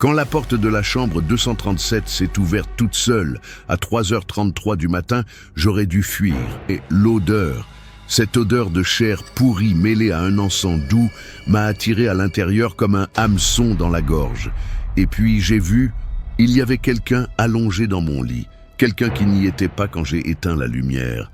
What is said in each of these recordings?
Quand la porte de la chambre 237 s'est ouverte toute seule, à 3h33 du matin, j'aurais dû fuir. Et l'odeur, cette odeur de chair pourrie mêlée à un encens doux, m'a attiré à l'intérieur comme un hameçon dans la gorge. Et puis j'ai vu, il y avait quelqu'un allongé dans mon lit, quelqu'un qui n'y était pas quand j'ai éteint la lumière.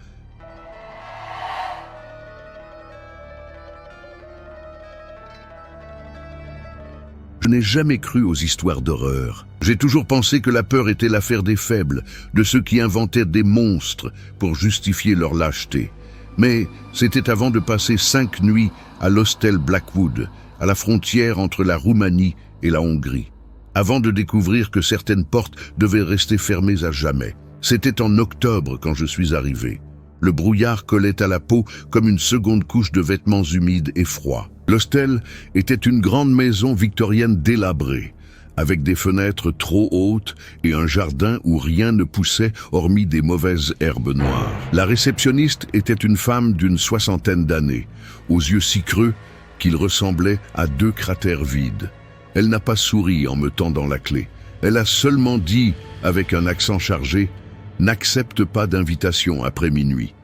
Je n'ai jamais cru aux histoires d'horreur. J'ai toujours pensé que la peur était l'affaire des faibles, de ceux qui inventaient des monstres pour justifier leur lâcheté. Mais c'était avant de passer 5 nuits à l'hostel Blackwood, à la frontière entre la Roumanie et la Hongrie, avant de découvrir que certaines portes devaient rester fermées à jamais. C'était en octobre quand je suis arrivé. Le brouillard collait à la peau comme une seconde couche de vêtements humides et froids. L'hostel était une grande maison victorienne délabrée, avec des fenêtres trop hautes et un jardin où rien ne poussait hormis des mauvaises herbes noires. La réceptionniste était une femme d'une 60aine d'années, aux yeux si creux qu'ils ressemblaient à 2 cratères vides. Elle n'a pas souri en me tendant la clé. Elle a seulement dit, avec un accent chargé, « N'accepte pas d'invitation après minuit. »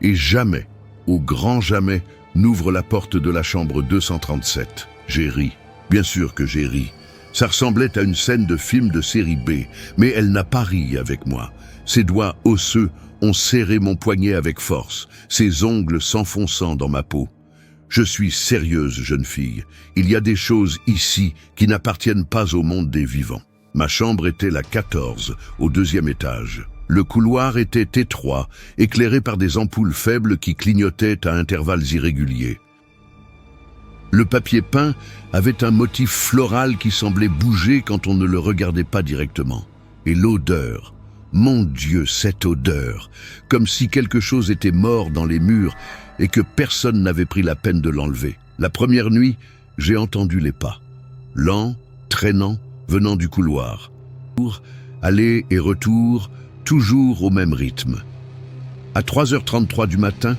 Et jamais, au grand jamais, n'ouvre la porte de la chambre 237. J'ai ri. Bien sûr que j'ai ri. Ça ressemblait à une scène de film de série B, mais elle n'a pas ri avec moi. Ses doigts osseux ont serré mon poignet avec force, ses ongles s'enfonçant dans ma peau. Je suis sérieuse, jeune fille. Il y a des choses ici qui n'appartiennent pas au monde des vivants. Ma chambre était la 14, au 2e étage. Le couloir était étroit, éclairé par des ampoules faibles qui clignotaient à intervalles irréguliers. Le papier peint avait un motif floral qui semblait bouger quand on ne le regardait pas directement. Et l'odeur, mon Dieu, cette odeur, comme si quelque chose était mort dans les murs et que personne n'avait pris la peine de l'enlever. La première nuit, j'ai entendu les pas, lents, traînants, venant du couloir. Aller et retour, toujours au même rythme. À 3h33 du matin,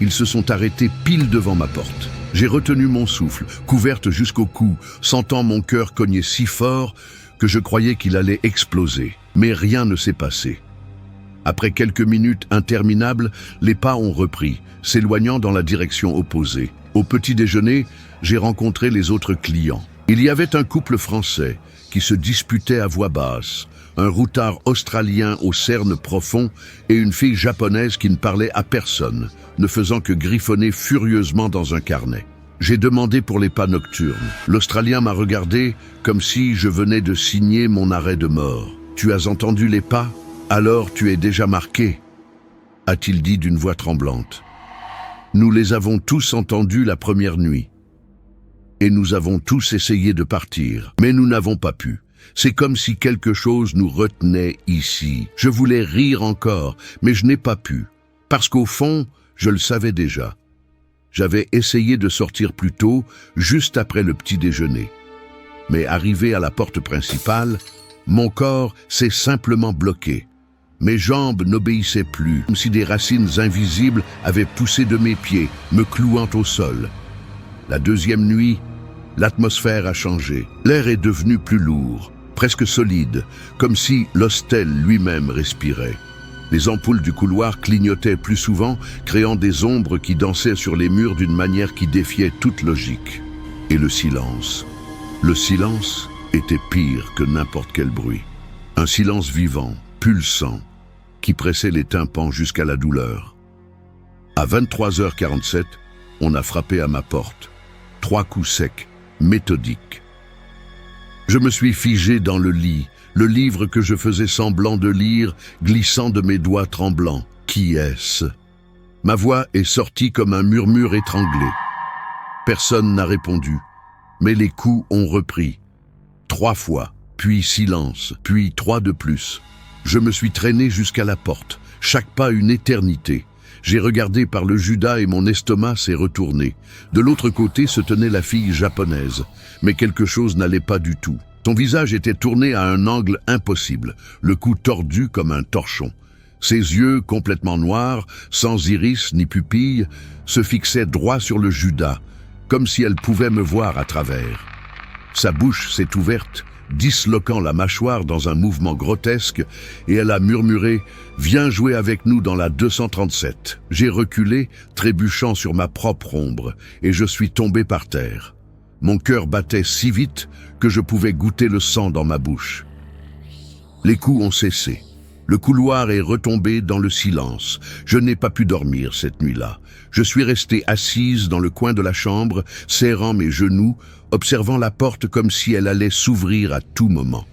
ils se sont arrêtés pile devant ma porte. J'ai retenu mon souffle, couverte jusqu'au cou, sentant mon cœur cogner si fort que je croyais qu'il allait exploser. Mais rien ne s'est passé. Après quelques minutes interminables, les pas ont repris, s'éloignant dans la direction opposée. Au petit déjeuner, j'ai rencontré les autres clients. Il y avait un couple français qui se disputait à voix basse, un routard australien aux cernes profonds et une fille japonaise qui ne parlait à personne, ne faisant que griffonner furieusement dans un carnet. J'ai demandé pour les pas nocturnes. L'Australien m'a regardé comme si je venais de signer mon arrêt de mort. « Tu as entendu les pas? Alors tu es déjà marqué » a-t-il dit d'une voix tremblante. Nous les avons tous entendus la première nuit. Et nous avons tous essayé de partir, mais nous n'avons pas pu. C'est comme si quelque chose nous retenait ici. Je voulais rire encore, mais je n'ai pas pu. Parce qu'au fond, je le savais déjà. J'avais essayé de sortir plus tôt, juste après le petit déjeuner. Mais arrivé à la porte principale, mon corps s'est simplement bloqué. Mes jambes n'obéissaient plus, comme si des racines invisibles avaient poussé de mes pieds, me clouant au sol. La deuxième nuit, l'atmosphère a changé. L'air est devenu plus lourd, presque solide, comme si l'hostel lui-même respirait. Les ampoules du couloir clignotaient plus souvent, créant des ombres qui dansaient sur les murs d'une manière qui défiait toute logique. Et le silence. Le silence était pire que n'importe quel bruit. Un silence vivant, pulsant, qui pressait les tympans jusqu'à la douleur. À 23h47, on a frappé à ma porte. 3 coups secs, méthodiques. Je me suis figé dans le lit, le livre que je faisais semblant de lire, glissant de mes doigts tremblants. Qui est-ce? Ma voix est sortie comme un murmure étranglé. Personne n'a répondu, mais les coups ont repris. 3 fois, puis silence, puis 3 de plus. Je me suis traîné jusqu'à la porte, chaque pas une éternité. J'ai regardé par le Judas et mon estomac s'est retourné. De l'autre côté se tenait la fille japonaise, mais quelque chose n'allait pas du tout. Son visage était tourné à un angle impossible, le cou tordu comme un torchon. Ses yeux, complètement noirs, sans iris ni pupille, se fixaient droit sur le Judas, comme si elle pouvait me voir à travers. Sa bouche s'est ouverte, disloquant la mâchoire dans un mouvement grotesque, et elle a murmuré « Viens jouer avec nous dans la 237 ». J'ai reculé, trébuchant sur ma propre ombre, et je suis tombé par terre. Mon cœur battait si vite que je pouvais goûter le sang dans ma bouche. Les coups ont cessé. Le couloir est retombé dans le silence. Je n'ai pas pu dormir cette nuit-là. Je suis restée assise dans le coin de la chambre, serrant mes genoux, observant la porte comme si elle allait s'ouvrir à tout moment.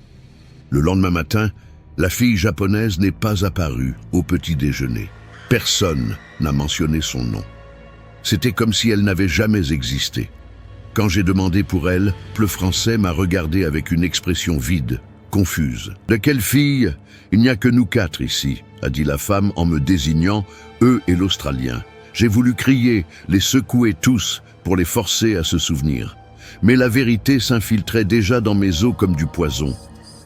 Le lendemain matin, la fille japonaise n'est pas apparue au petit déjeuner. Personne n'a mentionné son nom. C'était comme si elle n'avait jamais existé. Quand j'ai demandé pour elle, le Français m'a regardé avec une expression vide, confuse. « De quelle fille ? Il n'y a que nous 4 ici », a dit la femme en me désignant, eux et l'Australien. J'ai voulu crier, les secouer tous pour les forcer à se souvenir. Mais la vérité s'infiltrait déjà dans mes os comme du poison.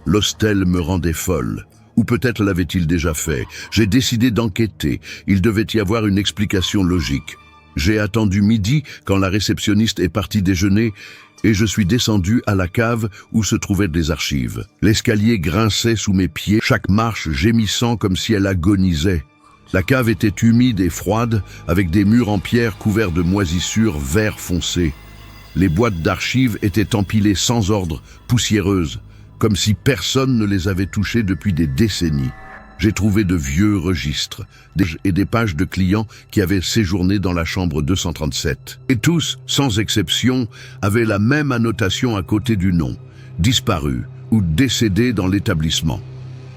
L'hostel me rendait folle. Ou peut-être l'avait-il déjà fait. J'ai décidé d'enquêter. Il devait y avoir une explication logique. J'ai attendu midi quand la réceptionniste est partie déjeuner et je suis descendu à la cave où se trouvaient des archives. L'escalier grinçait sous mes pieds, chaque marche gémissant comme si elle agonisait. La cave était humide et froide, avec des murs en pierre couverts de moisissures vert foncé. Les boîtes d'archives étaient empilées sans ordre, poussiéreuses, comme si personne ne les avait touchées depuis des décennies. J'ai trouvé de vieux registres et des pages de clients qui avaient séjourné dans la chambre 237. Et tous, sans exception, avaient la même annotation à côté du nom, disparu ou décédé dans l'établissement.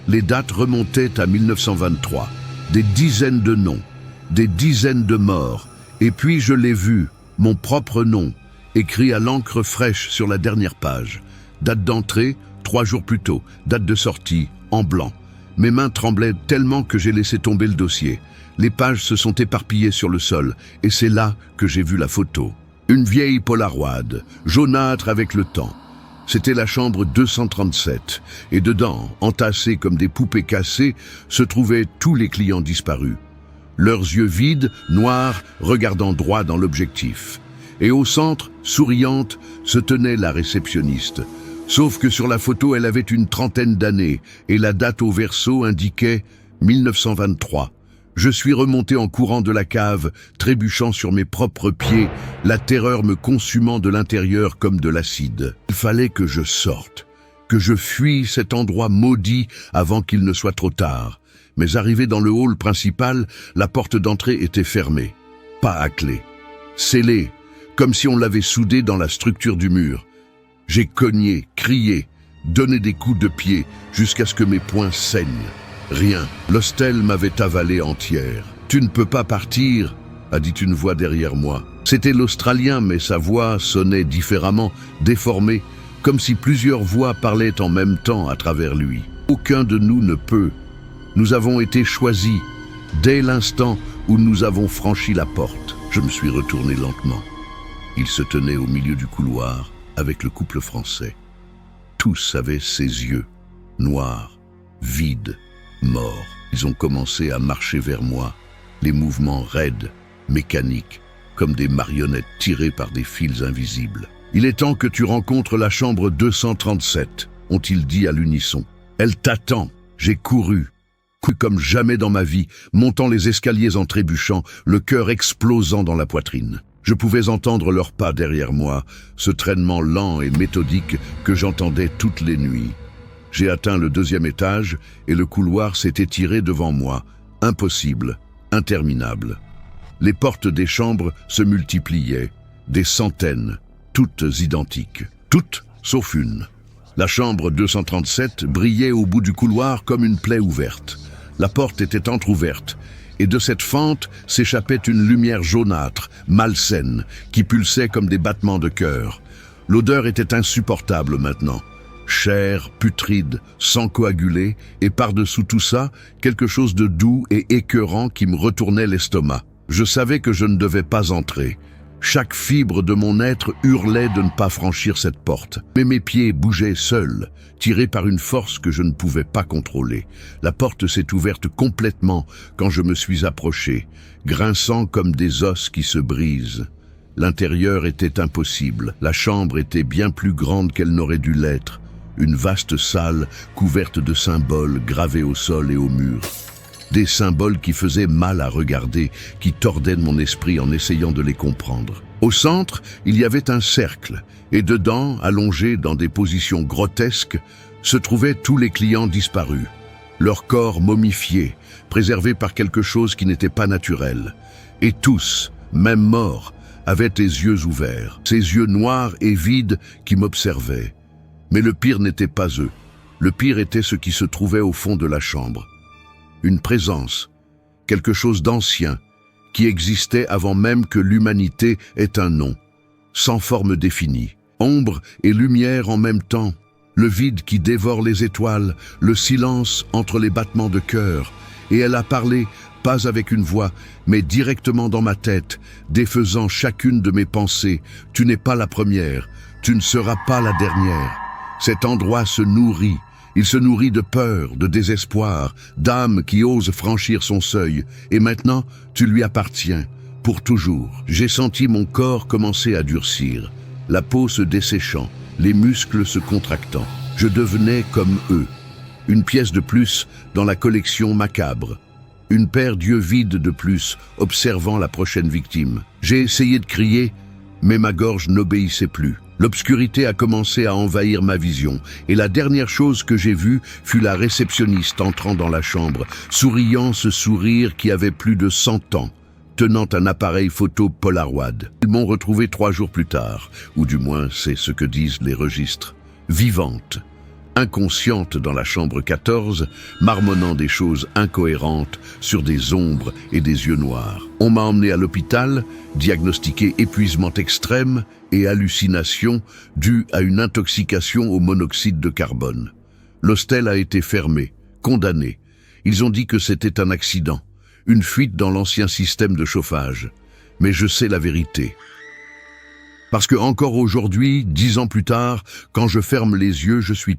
Les dates remontaient à 1923, des dizaines de noms, des dizaines de morts, et puis je l'ai vu, mon propre nom, écrit à l'encre fraîche sur la dernière page. Date d'entrée, 3 jours plus tôt, date de sortie, en blanc. Mes mains tremblaient tellement que j'ai laissé tomber le dossier. Les pages se sont éparpillées sur le sol, et c'est là que j'ai vu la photo. Une vieille polaroid, jaunâtre avec le temps. C'était la chambre 237, et dedans, entassés comme des poupées cassées, se trouvaient tous les clients disparus. Leurs yeux vides, noirs, regardant droit dans l'objectif. Et au centre, souriante, se tenait la réceptionniste. Sauf que sur la photo, elle avait une trentaine d'années et la date au verso indiquait 1923. Je suis remonté en courant de la cave, trébuchant sur mes propres pieds, la terreur me consumant de l'intérieur comme de l'acide. Il fallait que je sorte, que je fuis cet endroit maudit avant qu'il ne soit trop tard. Mais arrivé dans le hall principal, la porte d'entrée était fermée, pas à clé, scellée, comme si on l'avait soudée dans la structure du mur. J'ai cogné, crié, donné des coups de pied jusqu'à ce que mes poings saignent. Rien. L'hostel m'avait avalé entière. « Tu ne peux pas partir », a dit une voix derrière moi. C'était l'Australien, mais sa voix sonnait différemment, déformée, comme si plusieurs voix parlaient en même temps à travers lui. Aucun de nous ne peut. Nous avons été choisis dès l'instant où nous avons franchi la porte. Je me suis retourné lentement. Il se tenait au milieu du couloir, avec le couple français. Tous avaient ses yeux, noirs, vides, morts. Ils ont commencé à marcher vers moi, les mouvements raides, mécaniques, comme des marionnettes tirées par des fils invisibles. « Il est temps que tu rencontres la chambre 237, ont-ils dit à l'unisson. Elle t'attend. » J'ai couru comme jamais dans ma vie, montant les escaliers en trébuchant, le cœur explosant dans la poitrine. Je pouvais entendre leurs pas derrière moi, ce traînement lent et méthodique que j'entendais toutes les nuits. J'ai atteint le 2e étage et le couloir s'est étiré devant moi. Impossible, interminable. Les portes des chambres se multipliaient, des centaines, toutes identiques. Toutes, sauf une. La chambre 237 brillait au bout du couloir comme une plaie ouverte. La porte était entr'ouverte, et de cette fente s'échappait une lumière jaunâtre, malsaine, qui pulsait comme des battements de cœur. L'odeur était insupportable maintenant. Chair, putride, sang coagulé, et par-dessous tout ça, quelque chose de doux et écœurant qui me retournait l'estomac. Je savais que je ne devais pas entrer. Chaque fibre de mon être hurlait de ne pas franchir cette porte. Mais mes pieds bougeaient seuls, tirés par une force que je ne pouvais pas contrôler. La porte s'est ouverte complètement quand je me suis approché, grinçant comme des os qui se brisent. L'intérieur était impossible. La chambre était bien plus grande qu'elle n'aurait dû l'être. une vaste salle couverte de symboles gravés au sol et au mur. Des symboles qui faisaient mal à regarder, qui tordaient mon esprit en essayant de les comprendre. Au centre, il y avait un cercle, et dedans, allongés dans des positions grotesques, se trouvaient tous les clients disparus, leurs corps momifiés, préservés par quelque chose qui n'était pas naturel. Et tous, même morts, avaient les yeux ouverts, ces yeux noirs et vides qui m'observaient. Mais le pire n'était pas eux. Le pire était ce qui se trouvait au fond de la chambre. Une présence, quelque chose d'ancien, qui existait avant même que l'humanité ait un nom, sans forme définie. Ombre et lumière en même temps, le vide qui dévore les étoiles, le silence entre les battements de cœur. Et elle a parlé, pas avec une voix, mais directement dans ma tête, défaisant chacune de mes pensées. Tu n'es pas la première, tu ne seras pas la dernière. Cet endroit se nourrit. Il se nourrit de peur, de désespoir, d'âme qui ose franchir son seuil. Et maintenant, tu lui appartiens, pour toujours. J'ai senti mon corps commencer à durcir, la peau se desséchant, les muscles se contractant. Je devenais comme eux, une pièce de plus dans la collection macabre. Une paire d'yeux vides de plus, observant la prochaine victime. J'ai essayé de crier, mais ma gorge n'obéissait plus. L'obscurité a commencé à envahir ma vision, et la dernière chose que j'ai vue fut la réceptionniste entrant dans la chambre, souriant ce sourire qui avait plus de 100 ans, tenant un appareil photo Polaroid. Ils m'ont retrouvé 3 jours plus tard, ou du moins c'est ce que disent les registres, vivante, inconsciente dans la chambre 14, marmonnant des choses incohérentes sur des ombres et des yeux noirs. On m'a emmené à l'hôpital, diagnostiqué épuisement extrême et hallucination due à une intoxication au monoxyde de carbone. L'hostel a été fermé, condamné. Ils ont dit que c'était un accident, une fuite dans l'ancien système de chauffage. Mais je sais la vérité. Parce que encore aujourd'hui, 10 ans plus tard, quand je ferme les yeux, je suis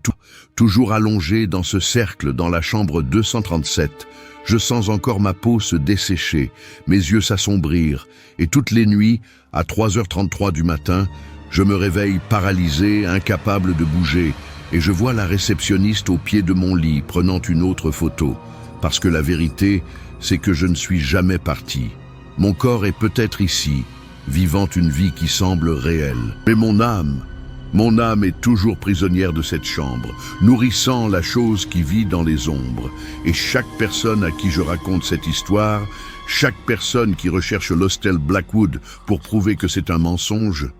toujours allongé dans ce cercle dans la chambre 237. Je sens encore ma peau se dessécher, mes yeux s'assombrir, et toutes les nuits, à 3h33 du matin, je me réveille paralysé, incapable de bouger, et je vois la réceptionniste au pied de mon lit prenant une autre photo. Parce que la vérité, c'est que je ne suis jamais parti. Mon corps est peut-être ici, vivant une vie qui semble réelle. Mais mon âme est toujours prisonnière de cette chambre, nourrissant la chose qui vit dans les ombres. Et chaque personne à qui je raconte cette histoire, chaque personne qui recherche l'hostel Blackwood pour prouver que c'est un mensonge,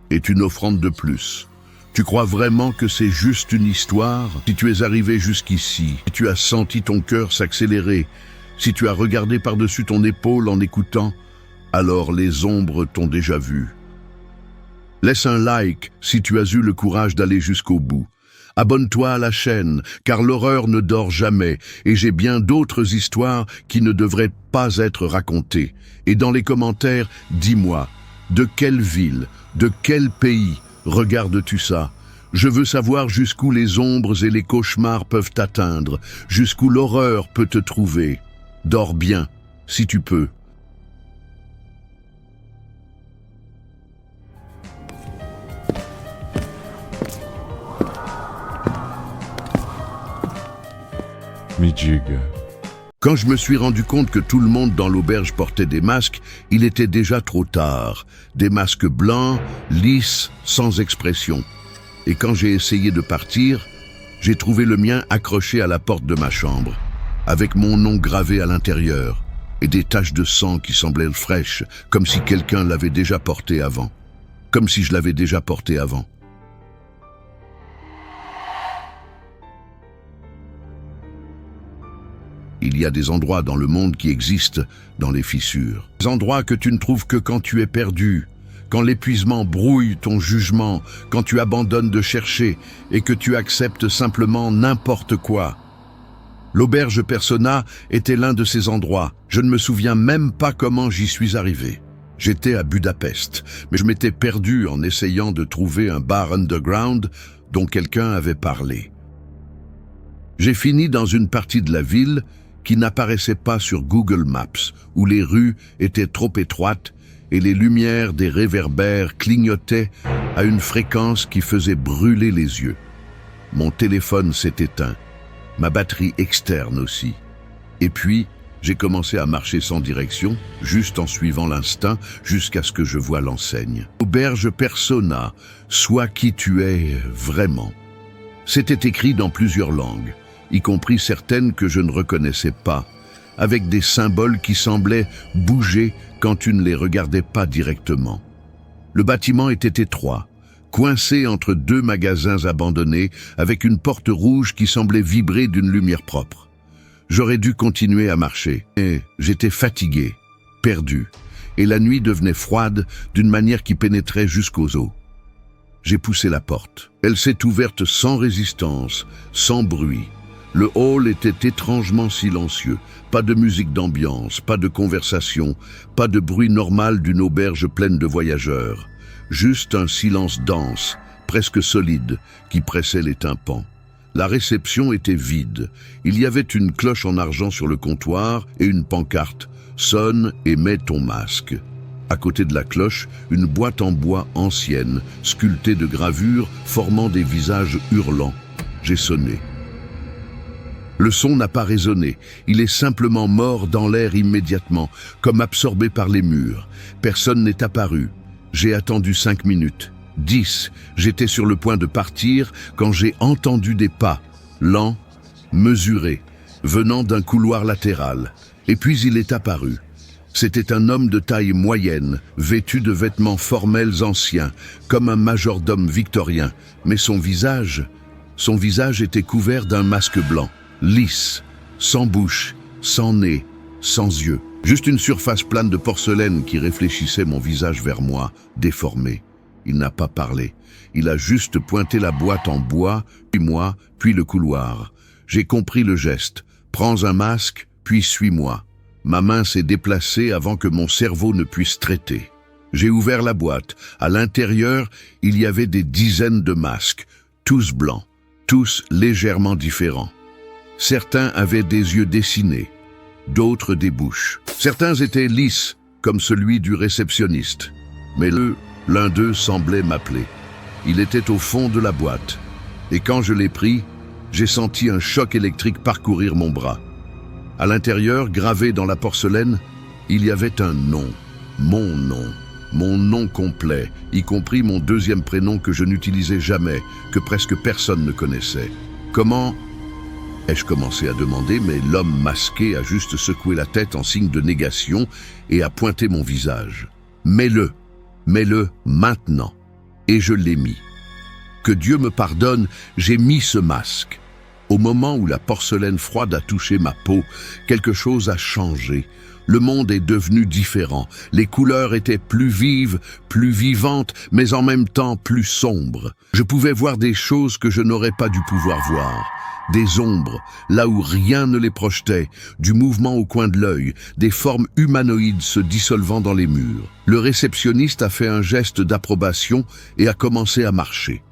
est une offrande de plus. Tu crois vraiment que c'est juste une histoire? Si tu es arrivé jusqu'ici, si tu as senti ton cœur s'accélérer, si tu as regardé par-dessus ton épaule en écoutant, alors les ombres t'ont déjà vu. Laisse un like si tu as eu le courage d'aller jusqu'au bout. Abonne-toi à la chaîne, car l'horreur ne dort jamais, et j'ai bien d'autres histoires qui ne devraient pas être racontées. Et dans les commentaires, dis-moi, de quelle ville, de quel pays regardes-tu ça? Je veux savoir jusqu'où les ombres et les cauchemars peuvent t'atteindre, jusqu'où l'horreur peut te trouver. Dors bien, si tu peux. Quand je me suis rendu compte que tout le monde dans l'auberge portait des masques, il était déjà trop tard. Des masques blancs, lisses, sans expression. Et quand j'ai essayé de partir, j'ai trouvé le mien accroché à la porte de ma chambre, avec mon nom gravé à l'intérieur, et des taches de sang qui semblaient fraîches, comme si quelqu'un l'avait déjà porté avant. Comme si je l'avais déjà porté avant. Il y a des endroits dans le monde qui existent dans les fissures. Des endroits que tu ne trouves que quand tu es perdu, quand l'épuisement brouille ton jugement, quand tu abandonnes de chercher et que tu acceptes simplement n'importe quoi. L'auberge Persona était l'un de ces endroits. Je ne me souviens même pas comment j'y suis arrivé. J'étais à Budapest, mais je m'étais perdu en essayant de trouver un bar underground dont quelqu'un avait parlé. J'ai fini dans une partie de la ville qui n'apparaissait pas sur Google Maps, où les rues étaient trop étroites et les lumières des réverbères clignotaient à une fréquence qui faisait brûler les yeux. Mon téléphone s'est éteint, ma batterie externe aussi. Et puis, j'ai commencé à marcher sans direction, juste en suivant l'instinct, jusqu'à ce que je voie l'enseigne. Auberge Persona, sois qui tu es vraiment. C'était écrit dans plusieurs langues, y compris certaines que je ne reconnaissais pas, avec des symboles qui semblaient bouger quand tu ne les regardais pas directement. Le bâtiment était étroit, coincé entre deux magasins abandonnés, avec une porte rouge qui semblait vibrer d'une lumière propre. J'aurais dû continuer à marcher, mais j'étais fatigué, perdu, et la nuit devenait froide d'une manière qui pénétrait jusqu'aux os. J'ai poussé la porte. Elle s'est ouverte sans résistance, sans bruit. Le hall était étrangement silencieux. Pas de musique d'ambiance, pas de conversation, pas de bruit normal d'une auberge pleine de voyageurs. Juste un silence dense, presque solide, qui pressait les tympans. La réception était vide. Il y avait une cloche en argent sur le comptoir et une pancarte « Sonne et mets ton masque ». À côté de la cloche, une boîte en bois ancienne, sculptée de gravures formant des visages hurlants. J'ai sonné. Le son n'a pas résonné. Il est simplement mort dans l'air immédiatement, comme absorbé par les murs. Personne n'est apparu. J'ai attendu 5 minutes. 10. J'étais sur le point de partir quand j'ai entendu des pas, lents, mesurés, venant d'un couloir latéral. Et puis il est apparu. C'était un homme de taille moyenne, vêtu de vêtements formels anciens, comme un majordome victorien. Mais son visage était couvert d'un masque blanc, lisse, sans bouche, sans nez, sans yeux. Juste une surface plane de porcelaine qui réfléchissait mon visage vers moi, déformé. Il n'a pas parlé. Il a juste pointé la boîte en bois, puis moi, puis le couloir. J'ai compris le geste. Prends un masque, puis suis-moi. Ma main s'est déplacée avant que mon cerveau ne puisse traiter. J'ai ouvert la boîte. À l'intérieur, il y avait des dizaines de masques, tous blancs, tous légèrement différents. Certains avaient des yeux dessinés, d'autres des bouches. Certains étaient lisses, comme celui du réceptionniste. Mais l'un d'eux semblait m'appeler. Il était au fond de la boîte. Et quand je l'ai pris, j'ai senti un choc électrique parcourir mon bras. À l'intérieur, gravé dans la porcelaine, il y avait un nom. Mon nom complet, y compris mon deuxième prénom que je n'utilisais jamais, que presque personne ne connaissait. Comment ai-je commencé à demander, mais l'homme masqué a juste secoué la tête en signe de négation et a pointé mon visage. Mets-le maintenant. Et je l'ai mis. Que Dieu me pardonne, j'ai mis ce masque. Au moment où la porcelaine froide a touché ma peau, quelque chose a changé. Le monde est devenu différent. Les couleurs étaient plus vives, plus vivantes, mais en même temps plus sombres. Je pouvais voir des choses que je n'aurais pas dû pouvoir voir. Des ombres, là où rien ne les projetait, du mouvement au coin de l'œil, des formes humanoïdes se dissolvant dans les murs. Le réceptionniste a fait un geste d'approbation et a commencé à marcher.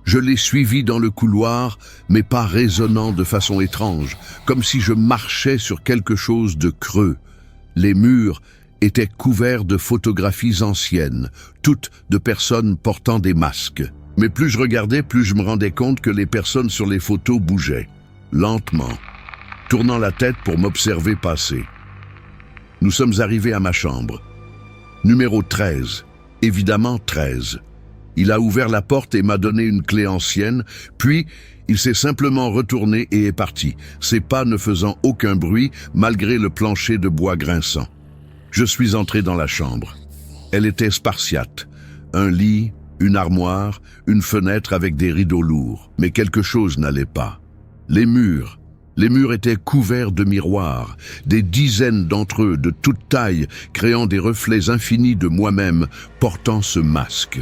Je l'ai suivi dans le couloir, mais pas résonnant de façon étrange, comme si je marchais sur quelque chose de creux. Les murs étaient couverts de photographies anciennes, toutes de personnes portant des masques. Mais plus je regardais, plus je me rendais compte que les personnes sur les photos bougeaient, lentement, tournant la tête pour m'observer passer. Nous sommes arrivés à ma chambre. Numéro 13, évidemment 13. Il a ouvert la porte et m'a donné une clé ancienne, puis il s'est simplement retourné et est parti, ses pas ne faisant aucun bruit malgré le plancher de bois grinçant. Je suis entré dans la chambre. Elle était spartiate. Un lit, une armoire, une fenêtre avec des rideaux lourds. Mais quelque chose n'allait pas. Les murs étaient couverts de miroirs, des dizaines d'entre eux de toute taille, créant des reflets infinis de moi-même portant ce masque.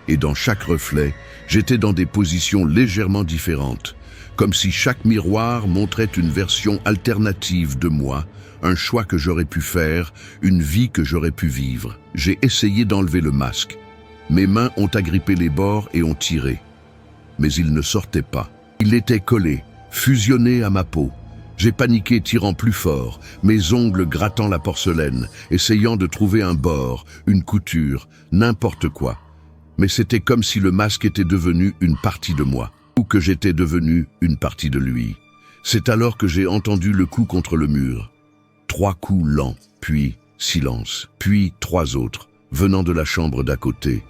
Et dans chaque reflet, j'étais dans des positions légèrement différentes, comme si chaque miroir montrait une version alternative de moi, un choix que j'aurais pu faire, une vie que j'aurais pu vivre. J'ai essayé d'enlever le masque. Mes mains ont agrippé les bords et ont tiré. Mais il ne sortait pas. Il était collé, fusionné à ma peau. J'ai paniqué, tirant plus fort, mes ongles grattant la porcelaine, essayant de trouver un bord, une couture, n'importe quoi. Mais c'était comme si le masque était devenu une partie de moi. ou que j'étais devenu une partie de lui. C'est alors que j'ai entendu le coup contre le mur. 3 coups lents, puis silence, puis 3 autres, venant de la chambre d'à côté.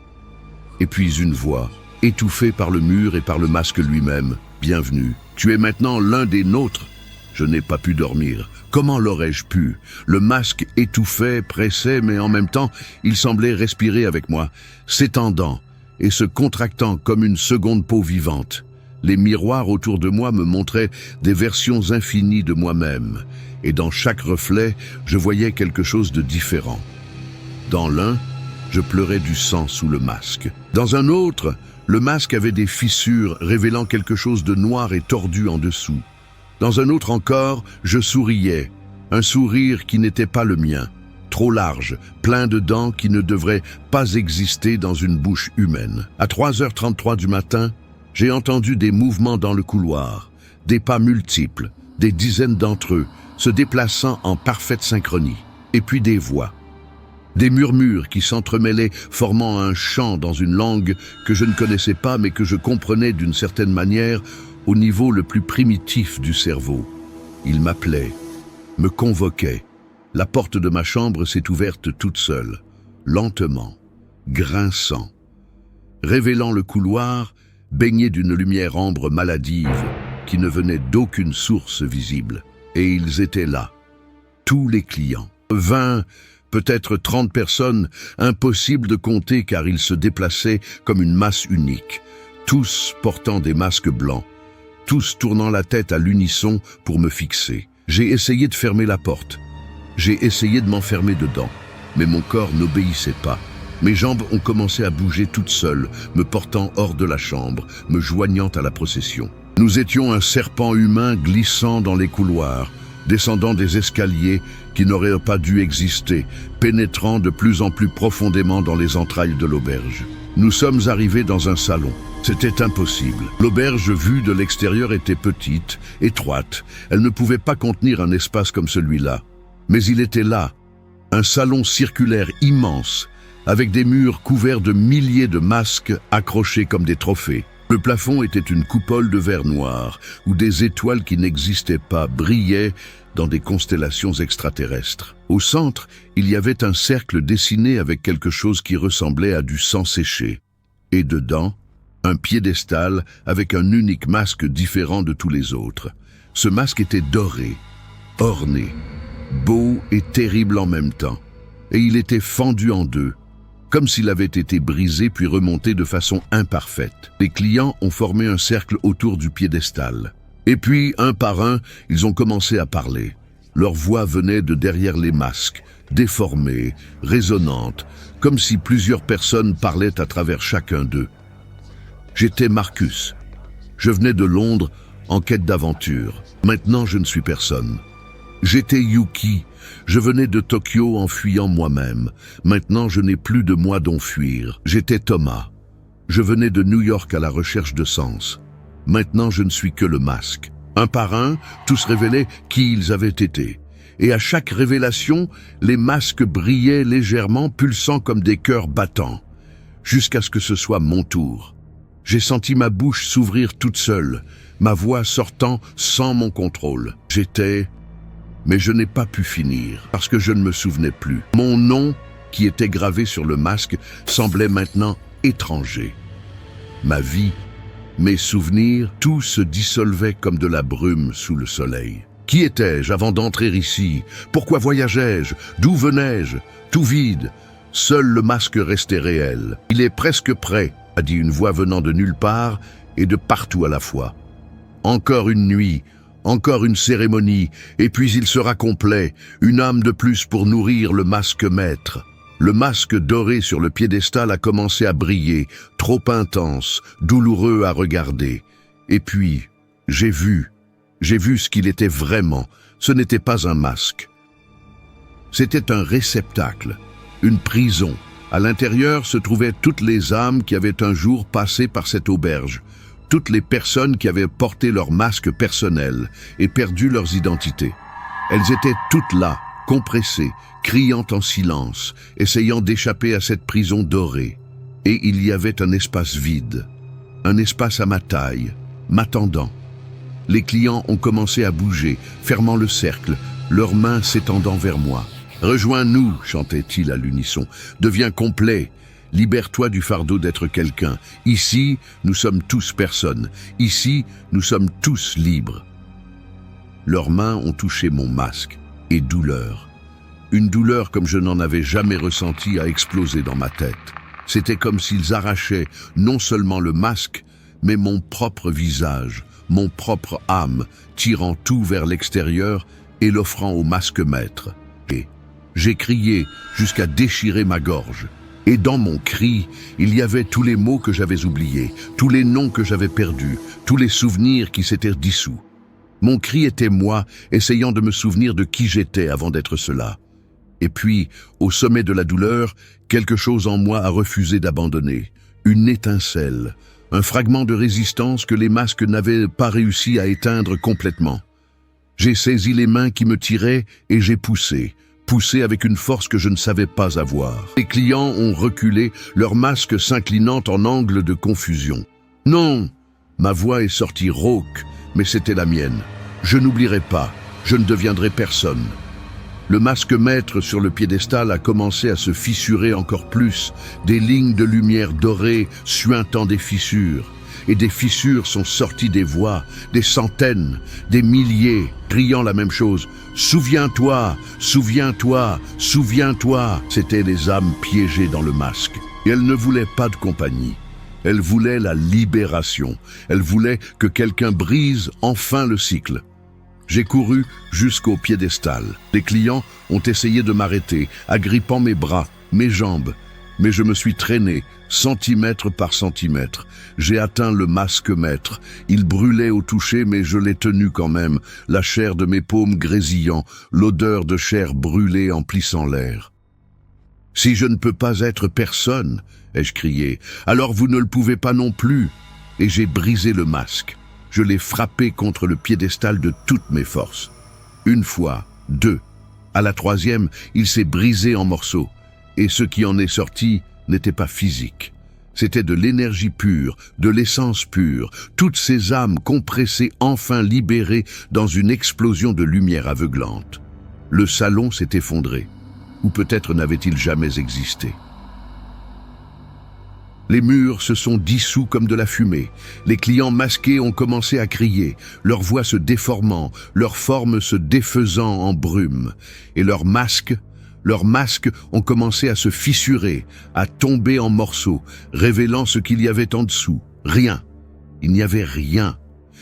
Et puis une voix, étouffée par le mur et par le masque lui-même. « Bienvenue, tu es maintenant l'un des nôtres. » Je n'ai pas pu dormir. Comment l'aurais-je pu? Le masque étouffait, pressait, mais en même temps, il semblait respirer avec moi, s'étendant et se contractant comme une seconde peau vivante. Les miroirs autour de moi me montraient des versions infinies de moi-même, et dans chaque reflet, je voyais quelque chose de différent. Dans l'un, je pleurais du sang sous le masque. Dans un autre, le masque avait des fissures révélant quelque chose de noir et tordu en dessous. Dans un autre encore, je souriais, un sourire qui n'était pas le mien, trop large, plein de dents qui ne devraient pas exister dans une bouche humaine. À 3h33 du matin, j'ai entendu des mouvements dans le couloir, des pas multiples, des dizaines d'entre eux, se déplaçant en parfaite synchronie, et puis des voix. Des murmures qui s'entremêlaient, formant un chant dans une langue que je ne connaissais pas mais que je comprenais d'une certaine manière au niveau le plus primitif du cerveau. Ils m'appelaient, me convoquaient. La porte de ma chambre s'est ouverte toute seule, lentement, grinçant, révélant le couloir baigné d'une lumière ambre maladive qui ne venait d'aucune source visible. Et ils étaient là, tous les clients. 20, peut-être 30 personnes, impossible de compter car ils se déplaçaient comme une masse unique, tous portant des masques blancs, tous tournant la tête à l'unisson pour me fixer. J'ai essayé de fermer la porte, j'ai essayé de m'enfermer dedans, mais mon corps n'obéissait pas. Mes jambes ont commencé à bouger toutes seules, me portant hors de la chambre, me joignant à la procession. Nous étions un serpent humain glissant dans les couloirs, descendant des escaliers qui n'auraient pas dû exister, pénétrant de plus en plus profondément dans les entrailles de l'auberge. Nous sommes arrivés dans un salon. C'était impossible. L'auberge vue de l'extérieur était petite, étroite. Elle ne pouvait pas contenir un espace comme celui-là. Mais il était là, un salon circulaire immense, avec des murs couverts de milliers de masques accrochés comme des trophées. Le plafond était une coupole de verre noir, où des étoiles qui n'existaient pas brillaient dans des constellations extraterrestres. Au centre, il y avait un cercle dessiné avec quelque chose qui ressemblait à du sang séché. Et dedans, un piédestal avec un unique masque différent de tous les autres. Ce masque était doré, orné, beau et terrible en même temps. Et il était fendu en deux, comme s'il avait été brisé puis remonté de façon imparfaite. Les clients ont formé un cercle autour du piédestal. Et puis, un par un, ils ont commencé à parler. Leur voix venait de derrière les masques, déformée, résonnante, comme si plusieurs personnes parlaient à travers chacun d'eux. J'étais Marcus. Je venais de Londres en quête d'aventure. Maintenant, je ne suis personne. J'étais Yuki. Je venais de Tokyo en fuyant moi-même. Maintenant, je n'ai plus de moi dont fuir. J'étais Thomas. Je venais de New York à la recherche de sens. Maintenant, je ne suis que le masque. Un par un, tous révélaient qui ils avaient été. Et à chaque révélation, les masques brillaient légèrement, pulsant comme des cœurs battants. Jusqu'à ce que ce soit mon tour. J'ai senti ma bouche s'ouvrir toute seule, ma voix sortant sans mon contrôle. J'étais... Mais je n'ai pas pu finir, parce que je ne me souvenais plus. Mon nom, qui était gravé sur le masque, semblait maintenant étranger. Ma vie, mes souvenirs, tout se dissolvait comme de la brume sous le soleil. Qui étais-je avant d'entrer ici? Pourquoi voyageais-je? D'où venais-je? Tout vide. Seul le masque restait réel. Il est presque prêt, a dit une voix venant de nulle part et de partout à la fois. Encore une nuit, encore une cérémonie, et puis il sera complet, une âme de plus pour nourrir le masque maître. Le masque doré sur le piédestal a commencé à briller, trop intense, douloureux à regarder. Et puis, j'ai vu ce qu'il était vraiment. Ce n'était pas un masque. C'était un réceptacle, une prison. À l'intérieur se trouvaient toutes les âmes qui avaient un jour passé par cette auberge, toutes les personnes qui avaient porté leur masque personnel et perdu leurs identités. Elles étaient toutes là, compressées, criant en silence, essayant d'échapper à cette prison dorée. Et il y avait un espace vide, un espace à ma taille, m'attendant. Les clients ont commencé à bouger, fermant le cercle, leurs mains s'étendant vers moi. « Rejoins-nous » chantait-il à l'unisson. « Deviens complet. Libère-toi du fardeau d'être quelqu'un. Ici, nous sommes tous personnes. Ici, nous sommes tous libres. » Leurs mains ont touché mon masque. Et douleur. Une douleur comme je n'en avais jamais ressenti a explosé dans ma tête. C'était comme s'ils arrachaient non seulement le masque, mais mon propre visage, mon propre âme, tirant tout vers l'extérieur et l'offrant au masque maître. Et j'ai crié jusqu'à déchirer ma gorge. Et dans mon cri, il y avait tous les mots que j'avais oubliés, tous les noms que j'avais perdus, tous les souvenirs qui s'étaient dissous. Mon cri était moi, essayant de me souvenir de qui j'étais avant d'être cela. Et puis, au sommet de la douleur, quelque chose en moi a refusé d'abandonner. Une étincelle, un fragment de résistance que les masques n'avaient pas réussi à éteindre complètement. J'ai saisi les mains qui me tiraient et j'ai poussé avec une force que je ne savais pas avoir. Les clients ont reculé, leurs masques s'inclinant en angle de confusion. « Non !» Ma voix est sortie rauque, mais c'était la mienne. Je n'oublierai pas, je ne deviendrai personne. Le masque maître sur le piédestal a commencé à se fissurer encore plus, des lignes de lumière dorée suintant des fissures. Et des fissures sont sorties des voix, des centaines, des milliers, criant la même chose. « Souviens-toi, souviens-toi, souviens-toi » C'étaient les âmes piégées dans le masque. Et elles ne voulaient pas de compagnie. Elles voulaient la libération. Elles voulaient que quelqu'un brise enfin le cycle. J'ai couru jusqu'au piédestal. Les clients ont essayé de m'arrêter, agrippant mes bras, mes jambes. Mais je me suis traîné, centimètre par centimètre. J'ai atteint le masque maître. Il brûlait au toucher, mais je l'ai tenu quand même, la chair de mes paumes grésillant, l'odeur de chair brûlée emplissant l'air. « Si je ne peux pas être personne !» ai-je crié. « Alors vous ne le pouvez pas non plus !» Et j'ai brisé le masque. Je l'ai frappé contre le piédestal de toutes mes forces. Une fois, deux. À la troisième, il s'est brisé en morceaux. Et ce qui en est sorti n'était pas physique. C'était de l'énergie pure, de l'essence pure, toutes ces âmes compressées enfin libérées dans une explosion de lumière aveuglante. Le salon s'est effondré. Ou peut-être n'avait-il jamais existé. Les murs se sont dissous comme de la fumée. Les clients masqués ont commencé à crier, leurs voix se déformant, leurs formes se défaisant en brume. Et leurs masques ont commencé à se fissurer, à tomber en morceaux, révélant ce qu'il y avait en dessous. Rien. Il n'y avait rien.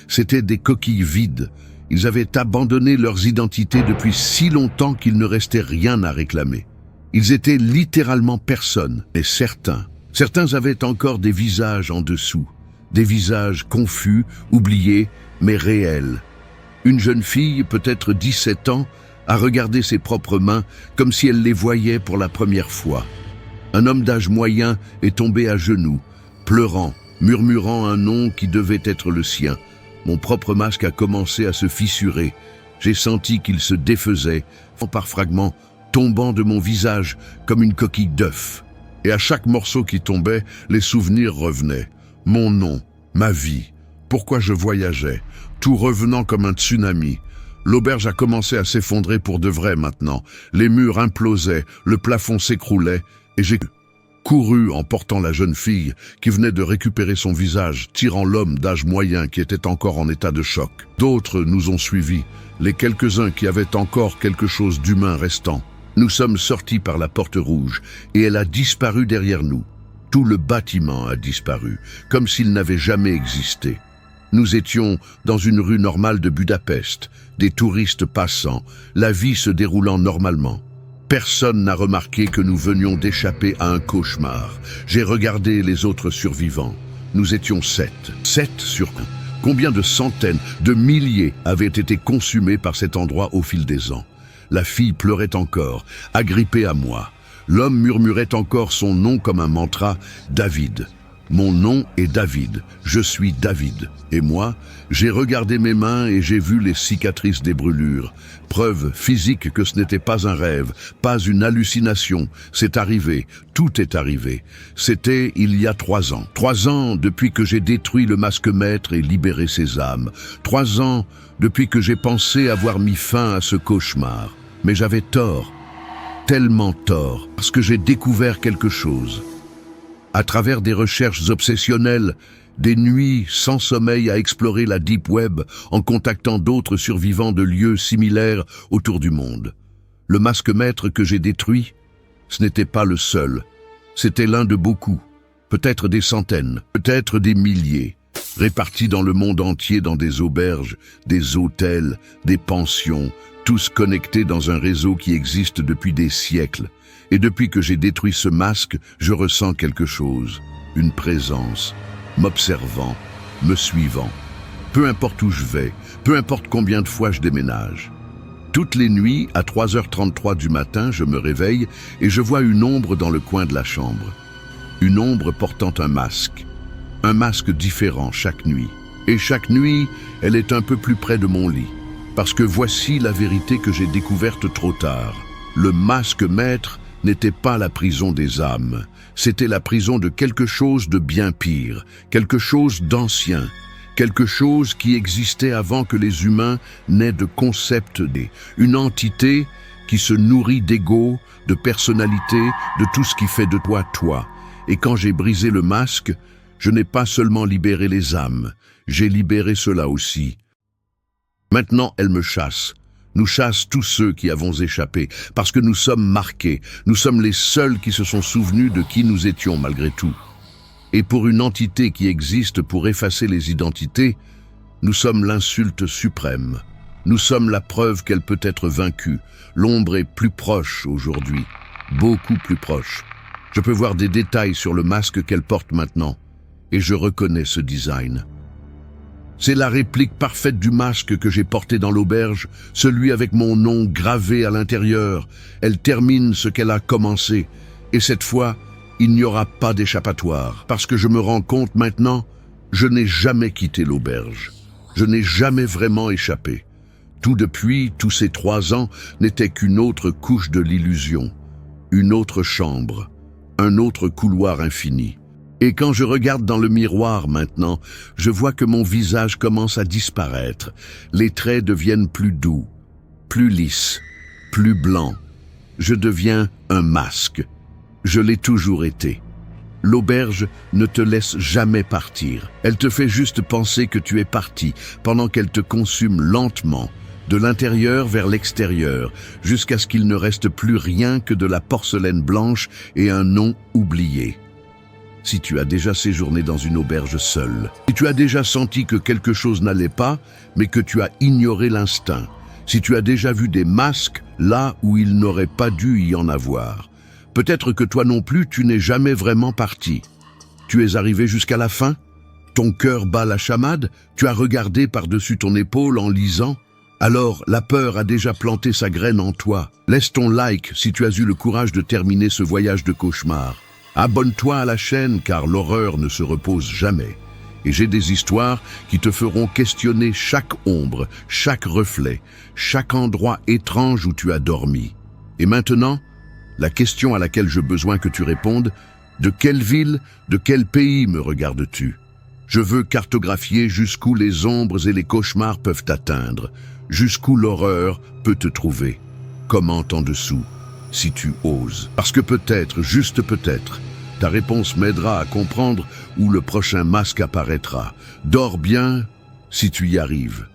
C'étaient des coquilles vides. Ils avaient abandonné leurs identités depuis si longtemps qu'il ne restait rien à réclamer. Ils étaient littéralement personne, et certains avaient encore des visages en dessous, des visages confus, oubliés, mais réels. Une jeune fille, peut-être 17 ans, a regardé ses propres mains comme si elle les voyait pour la première fois. Un homme d'âge moyen est tombé à genoux, pleurant, murmurant un nom qui devait être le sien. Mon propre masque a commencé à se fissurer. J'ai senti qu'il se défaisait, par fragments, tombant de mon visage comme une coquille d'œuf. Et à chaque morceau qui tombait, les souvenirs revenaient. Mon nom, ma vie, pourquoi je voyageais, tout revenant comme un tsunami. L'auberge a commencé à s'effondrer pour de vrai maintenant. Les murs implosaient, le plafond s'écroulait, et j'ai couru en portant la jeune fille qui venait de récupérer son visage, tirant l'homme d'âge moyen qui était encore en état de choc. D'autres nous ont suivis, les quelques-uns qui avaient encore quelque chose d'humain restant. Nous sommes sortis par la porte rouge et elle a disparu derrière nous. Tout le bâtiment a disparu, comme s'il n'avait jamais existé. Nous étions dans une rue normale de Budapest, des touristes passant, la vie se déroulant normalement. Personne n'a remarqué que nous venions d'échapper à un cauchemar. J'ai regardé les autres survivants. Nous étions 7 sur 1. Combien de centaines, de milliers avaient été consumés par cet endroit au fil des ans? La fille pleurait encore, agrippée à moi. L'homme murmurait encore son nom comme un mantra, David. Mon nom est David, je suis David. Et moi, j'ai regardé mes mains et j'ai vu les cicatrices des brûlures. Preuve physique que ce n'était pas un rêve, pas une hallucination. C'est arrivé, tout est arrivé. C'était il y a 3 ans. 3 ans depuis que j'ai détruit le masque maître et libéré ses âmes. 3 ans depuis que j'ai pensé avoir mis fin à ce cauchemar. Mais j'avais tort, tellement tort, parce que j'ai découvert quelque chose. À travers des recherches obsessionnelles, des nuits sans sommeil à explorer la Deep Web en contactant d'autres survivants de lieux similaires autour du monde. Le masque maître que j'ai détruit, ce n'était pas le seul. C'était l'un de beaucoup, peut-être des centaines, peut-être des milliers, répartis dans le monde entier dans des auberges, des hôtels, des pensions, tous connectés dans un réseau qui existe depuis des siècles. Et depuis que j'ai détruit ce masque, je ressens quelque chose, une présence, m'observant, me suivant. Peu importe où je vais, peu importe combien de fois je déménage. Toutes les nuits, à 3h33 du matin, je me réveille et je vois une ombre dans le coin de la chambre. Une ombre portant un masque différent chaque nuit. Et chaque nuit, elle est un peu plus près de mon lit. Parce que voici la vérité que j'ai découverte trop tard. Le masque maître n'était pas la prison des âmes, c'était la prison de quelque chose de bien pire, quelque chose d'ancien, quelque chose qui existait avant que les humains n'aient de concept une entité qui se nourrit d'ego, de personnalité, de tout ce qui fait de toi toi. Et quand j'ai brisé le masque, je n'ai pas seulement libéré les âmes, j'ai libéré cela aussi. Maintenant, elle me chasse. Nous chasse tous ceux qui avons échappé, parce que nous sommes marqués, nous sommes les seuls qui se sont souvenus de qui nous étions malgré tout. Et pour une entité qui existe pour effacer les identités, nous sommes l'insulte suprême. Nous sommes la preuve qu'elle peut être vaincue. L'ombre est plus proche aujourd'hui, beaucoup plus proche. Je peux voir des détails sur le masque qu'elle porte maintenant, et je reconnais ce design. C'est la réplique parfaite du masque que j'ai porté dans l'auberge, celui avec mon nom gravé à l'intérieur. Elle termine ce qu'elle a commencé. Et cette fois, il n'y aura pas d'échappatoire. Parce que je me rends compte maintenant, je n'ai jamais quitté l'auberge. Je n'ai jamais vraiment échappé. Tout depuis, tous ces 3 ans, n'était qu'une autre couche de l'illusion. Une autre chambre. Un autre couloir infini. Et quand je regarde dans le miroir maintenant, je vois que mon visage commence à disparaître. Les traits deviennent plus doux, plus lisses, plus blancs. Je deviens un masque. Je l'ai toujours été. L'auberge ne te laisse jamais partir. Elle te fait juste penser que tu es parti, pendant qu'elle te consume lentement, de l'intérieur vers l'extérieur, jusqu'à ce qu'il ne reste plus rien que de la porcelaine blanche et un nom oublié. Si tu as déjà séjourné dans une auberge seule, si tu as déjà senti que quelque chose n'allait pas, mais que tu as ignoré l'instinct, si tu as déjà vu des masques là où il n'aurait pas dû y en avoir, peut-être que toi non plus tu n'es jamais vraiment parti. Tu es arrivé jusqu'à la fin? Ton cœur bat la chamade? Tu as regardé par-dessus ton épaule en lisant? Alors la peur a déjà planté sa graine en toi. Laisse ton like si tu as eu le courage de terminer ce voyage de cauchemar. Abonne-toi à la chaîne car l'horreur ne se repose jamais. Et j'ai des histoires qui te feront questionner chaque ombre, chaque reflet, chaque endroit étrange où tu as dormi. Et maintenant, la question à laquelle j'ai besoin que tu répondes, de quelle ville, de quel pays me regardes-tu? Je veux cartographier jusqu'où les ombres et les cauchemars peuvent t'atteindre, jusqu'où l'horreur peut te trouver. Commente en dessous. Si tu oses. Parce que peut-être, juste peut-être, ta réponse m'aidera à comprendre où le prochain masque apparaîtra. Dors bien si tu y arrives.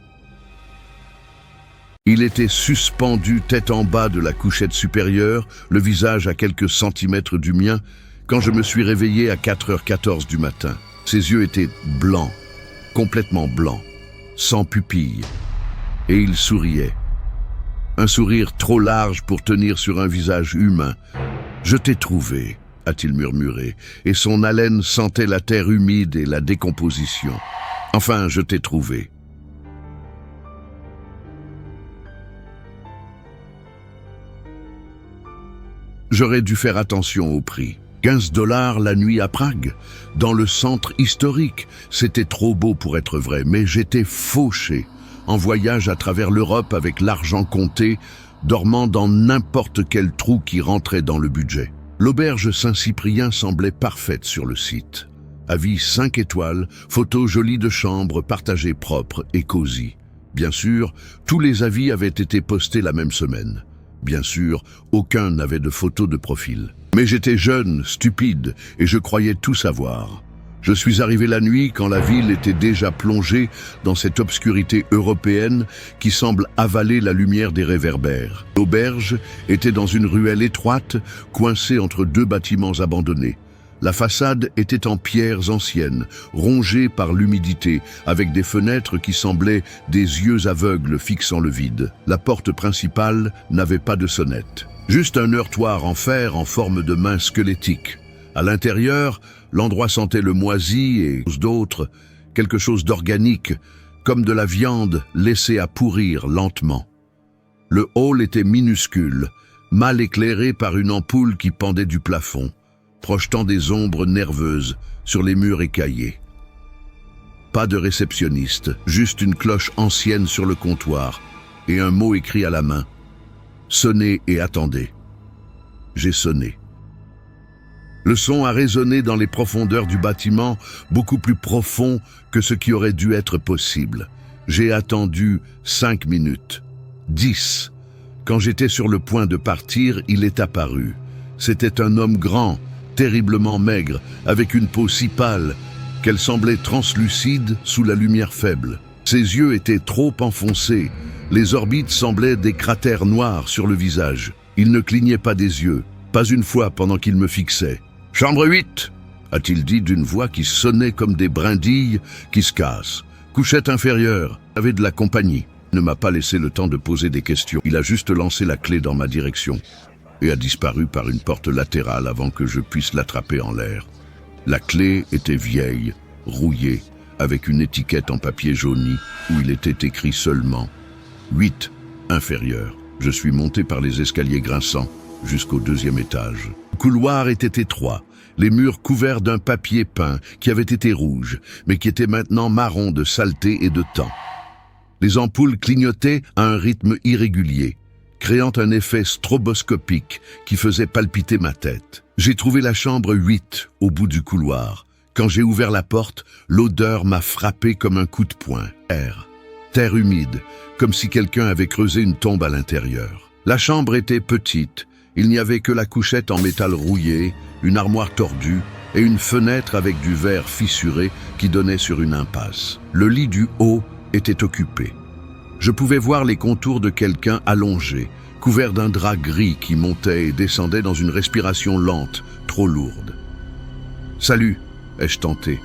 Il était suspendu tête en bas de la couchette supérieure, le visage à quelques centimètres du mien, quand je me suis réveillé à 4h14 du matin. Ses yeux étaient blancs, complètement blancs, sans pupilles, et il souriait. Un sourire trop large pour tenir sur un visage humain. « Je t'ai trouvé », a-t-il murmuré, et son haleine sentait la terre humide et la décomposition. « Enfin, je t'ai trouvé. » J'aurais dû faire attention au prix. $15 la nuit à Prague, dans le centre historique. C'était trop beau pour être vrai, mais j'étais fauché, en voyage à travers l'Europe avec l'argent compté, dormant dans n'importe quel trou qui rentrait dans le budget. L'auberge Saint-Cyprien semblait parfaite sur le site. Avis 5 étoiles, photos jolies de chambres partagées propres et cosy. Bien sûr, tous les avis avaient été postés la même semaine. Bien sûr, aucun n'avait de photo de profil. Mais j'étais jeune, stupide, et je croyais tout savoir. Je suis arrivé la nuit quand la ville était déjà plongée dans cette obscurité européenne qui semble avaler la lumière des réverbères. L'auberge était dans une ruelle étroite, coincée entre deux bâtiments abandonnés. La façade était en pierres anciennes, rongée par l'humidité, avec des fenêtres qui semblaient des yeux aveugles fixant le vide. La porte principale n'avait pas de sonnette. Juste un heurtoir en fer en forme de main squelettique. À l'intérieur, l'endroit sentait le moisi et d'autres, quelque chose d'organique, comme de la viande laissée à pourrir lentement. Le hall était minuscule, mal éclairé par une ampoule qui pendait du plafond, projetant des ombres nerveuses sur les murs écaillés. Pas de réceptionniste, juste une cloche ancienne sur le comptoir et un mot écrit à la main. Sonnez et attendez. J'ai sonné. Le son a résonné dans les profondeurs du bâtiment, beaucoup plus profond que ce qui aurait dû être possible. J'ai attendu 5 minutes. 10. Quand j'étais sur le point de partir, il est apparu. C'était un homme grand, terriblement maigre, avec une peau si pâle qu'elle semblait translucide sous la lumière faible. Ses yeux étaient trop enfoncés, les orbites semblaient des cratères noirs sur le visage. Il ne clignait pas des yeux, pas une fois pendant qu'il me fixait. « Chambre 8 !» a-t-il dit d'une voix qui sonnait comme des brindilles qui se cassent. « Couchette inférieure, avait de la compagnie. » Il ne m'a pas laissé le temps de poser des questions. Il a juste lancé la clé dans ma direction et a disparu par une porte latérale avant que je puisse l'attraper en l'air. La clé était vieille, rouillée, avec une étiquette en papier jauni où il était écrit seulement 8 inférieur. Je suis monté par les escaliers grinçants jusqu'au 2e étage. Le couloir était étroit, les murs couverts d'un papier peint qui avait été rouge, mais qui était maintenant marron de saleté et de temps. Les ampoules clignotaient à un rythme irrégulier, créant un effet stroboscopique qui faisait palpiter ma tête. J'ai trouvé la chambre 8 au bout du couloir. Quand j'ai ouvert la porte, l'odeur m'a frappé comme un coup de poing. Terre humide, comme si quelqu'un avait creusé une tombe à l'intérieur. La chambre était petite, il n'y avait que la couchette en métal rouillé, une armoire tordue et une fenêtre avec du verre fissuré qui donnait sur une impasse. Le lit du haut était occupé. Je pouvais voir les contours de quelqu'un allongé, couvert d'un drap gris qui montait et descendait dans une respiration lente, trop lourde. « Salut !» ai-je tenté,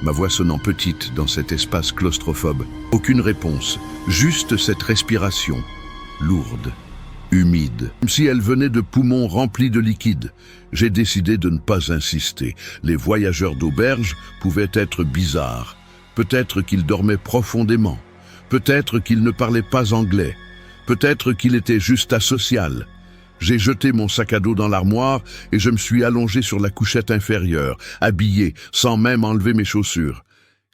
ma voix sonnant petite dans cet espace claustrophobe. Aucune réponse, juste cette respiration, lourde, humide, comme si elle venait de poumons remplis de liquide. J'ai décidé de ne pas insister. Les voyageurs d'auberge pouvaient être bizarres. Peut-être qu'ils dormaient profondément. Peut-être qu'ils ne parlaient pas anglais. Peut-être qu'il était juste asocial. J'ai jeté mon sac à dos dans l'armoire et je me suis allongé sur la couchette inférieure, habillé, sans même enlever mes chaussures.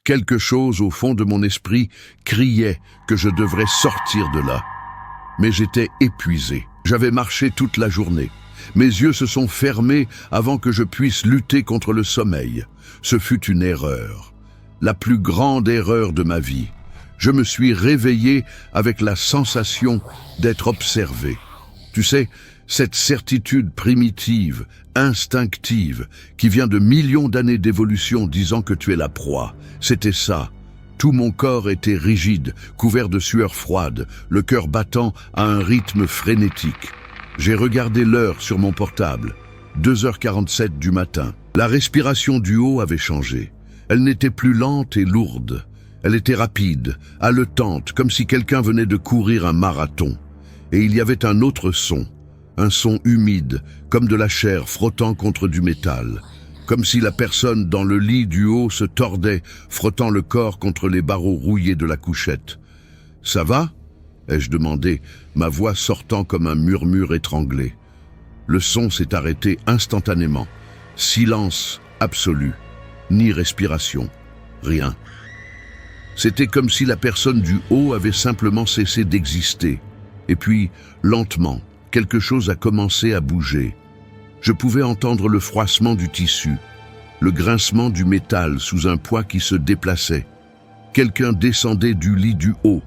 Quelque chose au fond de mon esprit criait que je devrais sortir de là. Mais j'étais épuisé. J'avais marché toute la journée. Mes yeux se sont fermés avant que je puisse lutter contre le sommeil. Ce fut une erreur. La plus grande erreur de ma vie. Je me suis réveillé avec la sensation d'être observé. Tu sais, cette certitude primitive, instinctive, qui vient de millions d'années d'évolution disant que tu es la proie. C'était ça. Tout mon corps était rigide, couvert de sueur froide, le cœur battant à un rythme frénétique. J'ai regardé l'heure sur mon portable. 2h47 du matin. La respiration du haut avait changé. Elle n'était plus lente et lourde. Elle était rapide, haletante, comme si quelqu'un venait de courir un marathon. Et il y avait un autre son humide, comme de la chair frottant contre du métal, comme si la personne dans le lit du haut se tordait, frottant le corps contre les barreaux rouillés de la couchette. « Ça va ?» ai-je demandé, ma voix sortant comme un murmure étranglé. Le son s'est arrêté instantanément. Silence absolu, ni respiration, rien. C'était comme si la personne du haut avait simplement cessé d'exister. Et puis, lentement, quelque chose a commencé à bouger. Je pouvais entendre le froissement du tissu, le grincement du métal sous un poids qui se déplaçait. Quelqu'un descendait du lit du haut,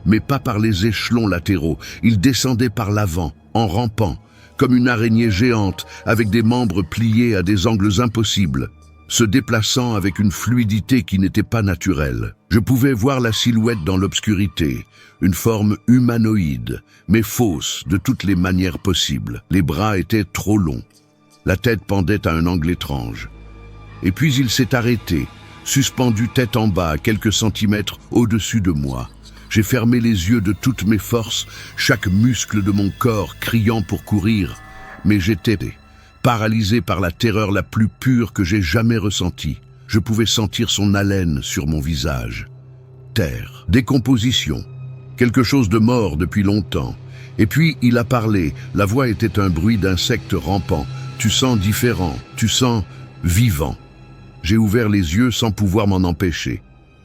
mais pas par les échelons latéraux. Il descendait par l'avant, en rampant, comme une araignée géante, avec des membres pliés à des angles impossibles, se déplaçant avec une fluidité qui n'était pas naturelle. Je pouvais voir la silhouette dans l'obscurité, une forme humanoïde, mais fausse de toutes les manières possibles. Les bras étaient trop longs. La tête pendait à un angle étrange. Et puis il s'est arrêté, suspendu tête en bas, à quelques centimètres au-dessus de moi. J'ai fermé les yeux de toutes mes forces, chaque muscle de mon corps criant pour courir, mais j'étais paralysé par la terreur la plus pure que j'ai jamais ressentie. Je pouvais sentir son haleine sur mon visage. Terre, décomposition, quelque chose de mort depuis longtemps. Et puis il a parlé, la voix était un bruit d'insectes rampants. Tu sens différent, tu sens vivant. J'ai ouvert les yeux sans pouvoir m'en empêcher.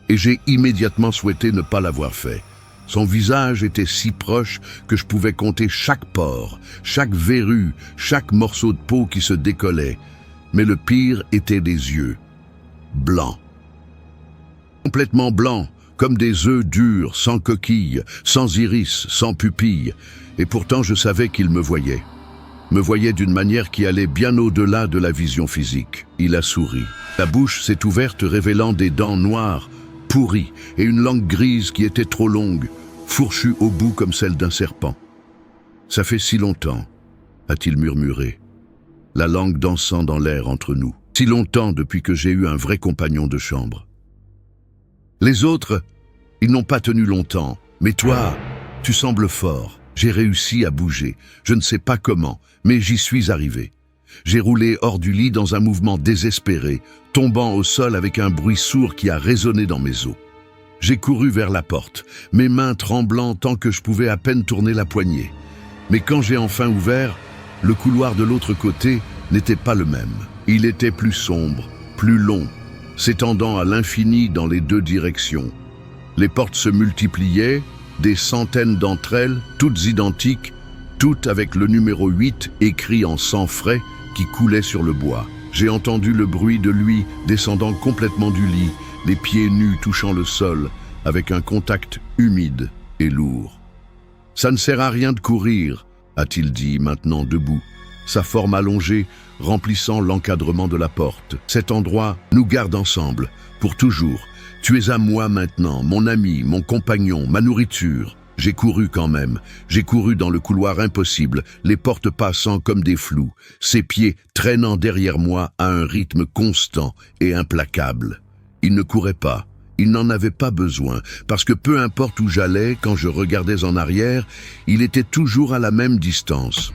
Et j'ai immédiatement souhaité ne pas l'avoir fait. Son visage était si proche que je pouvais compter chaque pore, chaque verrue, chaque morceau de peau qui se décollait. Mais le pire était les yeux. Blancs. Complètement blancs, comme des œufs durs, sans coquille, sans iris, sans pupille. Et pourtant je savais qu'il me voyait. Me voyait d'une manière qui allait bien au-delà de la vision physique. Il a souri. La bouche s'est ouverte révélant des dents noires, pourrie, et une langue grise qui était trop longue, fourchue au bout comme celle d'un serpent. « Ça fait si longtemps », a-t-il murmuré, la langue dansant dans l'air entre nous. « Si longtemps depuis que j'ai eu un vrai compagnon de chambre. » Les autres, ils n'ont pas tenu longtemps, mais toi, tu sembles fort. J'ai réussi à bouger, je ne sais pas comment, mais j'y suis arrivé. J'ai roulé hors du lit dans un mouvement désespéré, tombant au sol avec un bruit sourd qui a résonné dans mes os. J'ai couru vers la porte, mes mains tremblant tant que je pouvais à peine tourner la poignée. Mais quand j'ai enfin ouvert, le couloir de l'autre côté n'était pas le même. Il était plus sombre, plus long, s'étendant à l'infini dans les deux directions. Les portes se multipliaient, des centaines d'entre elles, toutes identiques, toutes avec le numéro 8 écrit en sang frais qui coulait sur le bois. J'ai entendu le bruit de lui descendant complètement du lit, les pieds nus touchant le sol, avec un contact humide et lourd. « Ça ne sert à rien de courir », a-t-il dit, maintenant debout, sa forme allongée remplissant l'encadrement de la porte. « Cet endroit nous garde ensemble, pour toujours. Tu es à moi maintenant, mon ami, mon compagnon, ma nourriture. » J'ai couru quand même, j'ai couru dans le couloir impossible, les portes passant comme des flous, ses pieds traînant derrière moi à un rythme constant et implacable. Il ne courait pas, il n'en avait pas besoin, parce que peu importe où j'allais, quand je regardais en arrière, il était toujours à la même distance,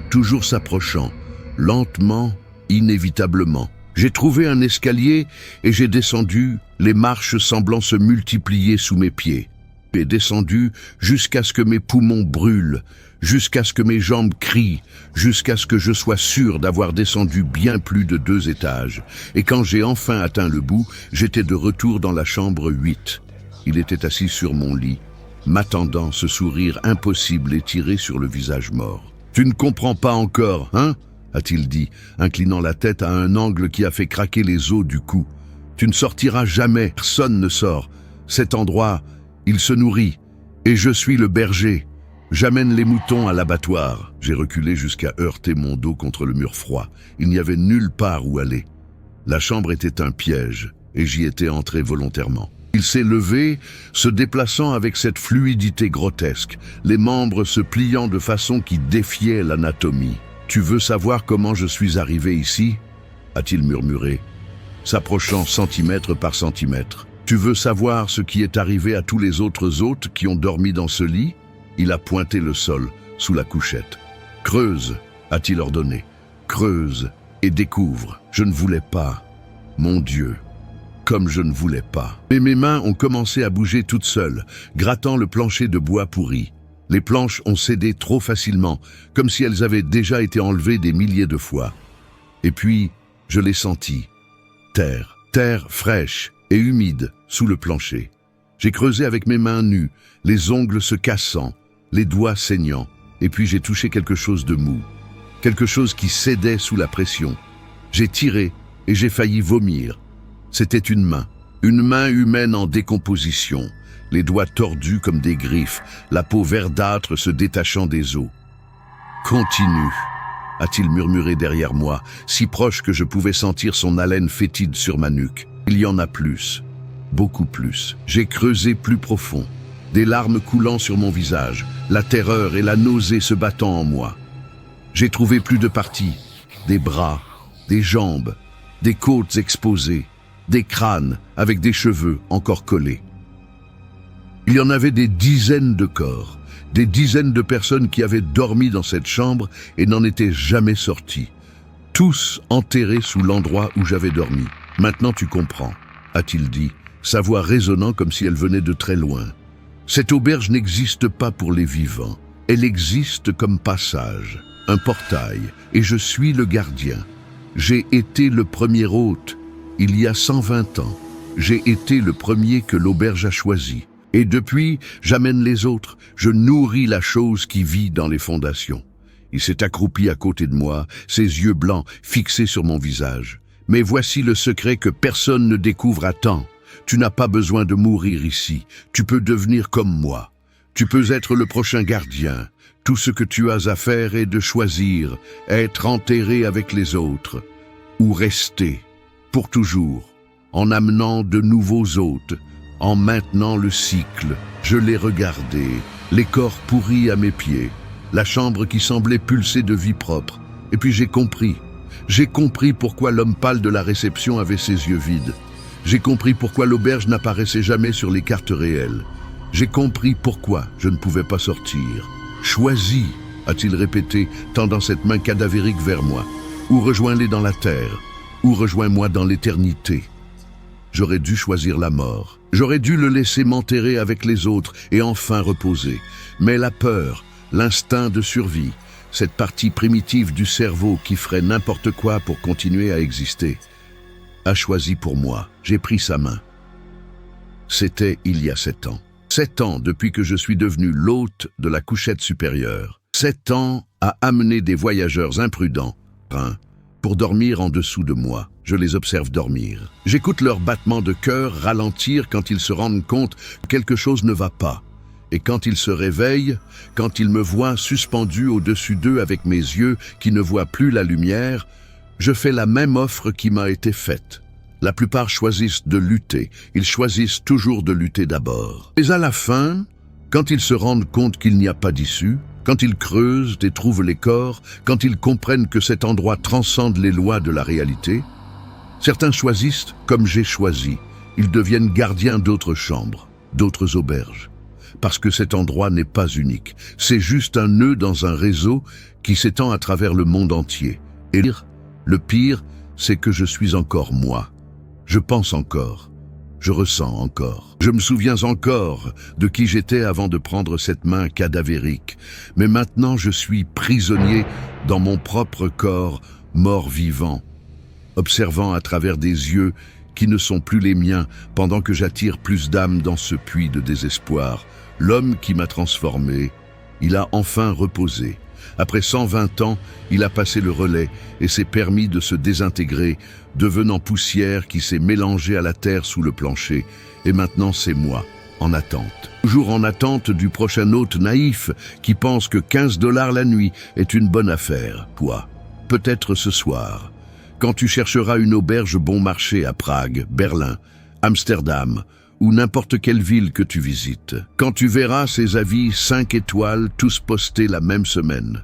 toujours s'approchant, lentement, inévitablement. J'ai trouvé un escalier et j'ai descendu, les marches semblant se multiplier sous mes pieds. J'ai descendu jusqu'à ce que mes poumons brûlent, jusqu'à ce que mes jambes crient, jusqu'à ce que je sois sûr d'avoir descendu bien plus de 2 étages. Et quand j'ai enfin atteint le bout, j'étais de retour dans la chambre 8. Il était assis sur mon lit, m'attendant, ce sourire impossible étiré sur le visage mort. « Tu ne comprends pas encore, hein ?» a-t-il dit, inclinant la tête à un angle qui a fait craquer les os du cou. « Tu ne sortiras jamais, personne ne sort. Cet endroit... il se nourrit, et je suis le berger. J'amène les moutons à l'abattoir. » J'ai reculé jusqu'à heurter mon dos contre le mur froid. Il n'y avait nulle part où aller. La chambre était un piège, et j'y étais entré volontairement. Il s'est levé, se déplaçant avec cette fluidité grotesque, les membres se pliant de façon qui défiait l'anatomie. « Tu veux savoir comment je suis arrivé ici ?» a-t-il murmuré, s'approchant centimètre par centimètre. « Tu veux savoir ce qui est arrivé à tous les autres hôtes qui ont dormi dans ce lit ?» Il a pointé le sol, sous la couchette. « Creuse !» a-t-il ordonné. « Creuse et découvre. Je ne voulais pas. Mon Dieu, comme je ne voulais pas. » Mais mes mains ont commencé à bouger toutes seules, grattant le plancher de bois pourri. Les planches ont cédé trop facilement, comme si elles avaient déjà été enlevées des milliers de fois. Et puis, Je l'ai senti. Terre fraîche et humide sous le plancher. J'ai creusé avec mes mains nues, les ongles se cassant, les doigts saignants, et puis j'ai touché quelque chose de mou. Quelque chose qui cédait sous la pression. J'ai tiré et j'ai failli vomir. C'était une main humaine en décomposition, les doigts tordus comme des griffes, la peau verdâtre se détachant des os. « Continue », a-t-il murmuré derrière moi, si proche que je pouvais sentir son haleine fétide sur ma nuque. Il y en a plus, beaucoup plus. J'ai creusé plus profond, des larmes coulant sur mon visage, la terreur et la nausée se battant en moi. J'ai trouvé plus de parties, des bras, des jambes, des côtes exposées, des crânes avec des cheveux encore collés. Il y en avait des dizaines de corps, des dizaines de personnes qui avaient dormi dans cette chambre et n'en étaient jamais sorties. Tous enterrés sous l'endroit où j'avais dormi. « Maintenant tu comprends », a-t-il dit, sa voix résonnant comme si elle venait de très loin. « Cette auberge n'existe pas pour les vivants. Elle existe comme passage, un portail, et je suis le gardien. J'ai été le premier hôte, il y a 120 ans. J'ai été le premier que l'auberge a choisi. Et depuis, j'amène les autres, je nourris la chose qui vit dans les fondations. » Il s'est accroupi à côté de moi, ses yeux blancs fixés sur mon visage. « Mais voici le secret que personne ne découvre à temps. Tu n'as pas besoin de mourir ici, tu peux devenir comme moi. Tu peux être le prochain gardien. Tout ce que tu as à faire est de choisir, être enterré avec les autres, ou rester, pour toujours, en amenant de nouveaux hôtes, en maintenant le cycle. » Je l'ai regardé, les corps pourris à mes pieds, la chambre qui semblait pulser de vie propre. Et puis j'ai compris pourquoi l'homme pâle de la réception avait ses yeux vides. J'ai compris pourquoi l'auberge n'apparaissait jamais sur les cartes réelles. J'ai compris pourquoi je ne pouvais pas sortir. « Choisis », a-t-il répété, tendant cette main cadavérique vers moi. « Ou rejoins-les dans la terre, ou rejoins-moi dans l'éternité. » J'aurais dû choisir la mort. J'aurais dû le laisser m'enterrer avec les autres et enfin reposer. Mais la peur, l'instinct de survie, cette partie primitive du cerveau qui ferait n'importe quoi pour continuer à exister, a choisi pour moi. J'ai pris sa main. C'était il y a 7 ans. 7 ans depuis que je suis devenu l'hôte de la couchette supérieure. 7 ans à amener des voyageurs imprudents, pour dormir en dessous de moi. Je les observe dormir. J'écoute leurs battements de cœur ralentir quand ils se rendent compte que quelque chose ne va pas. Et quand ils se réveillent, quand ils me voient suspendu au-dessus d'eux avec mes yeux qui ne voient plus la lumière, je fais la même offre qui m'a été faite. La plupart choisissent de lutter. Ils choisissent toujours de lutter d'abord. Mais à la fin, quand ils se rendent compte qu'il n'y a pas d'issue, quand ils creusent et trouvent les corps, quand ils comprennent que cet endroit transcende les lois de la réalité, certains choisissent comme j'ai choisi. Ils deviennent gardiens d'autres chambres, d'autres auberges. Parce que cet endroit n'est pas unique. C'est juste un nœud dans un réseau qui s'étend à travers le monde entier. Et le pire, c'est que je suis encore moi. Je pense encore. Je ressens encore. Je me souviens encore de qui j'étais avant de prendre cette main cadavérique. Mais maintenant, je suis prisonnier dans mon propre corps, mort-vivant, observant à travers des yeux qui ne sont plus les miens pendant que j'attire plus d'âmes dans ce puits de désespoir. L'homme qui m'a transformé, il a enfin reposé. Après 120 ans, il a passé le relais et s'est permis de se désintégrer, devenant poussière qui s'est mélangée à la terre sous le plancher. Et maintenant, c'est moi, en attente. Toujours en attente du prochain hôte naïf qui pense que 15 $ la nuit est une bonne affaire. Toi, peut-être ce soir, quand tu chercheras une auberge bon marché à Prague, Berlin, Amsterdam, ou n'importe quelle ville que tu visites, quand tu verras ces avis 5 étoiles tous postés la même semaine,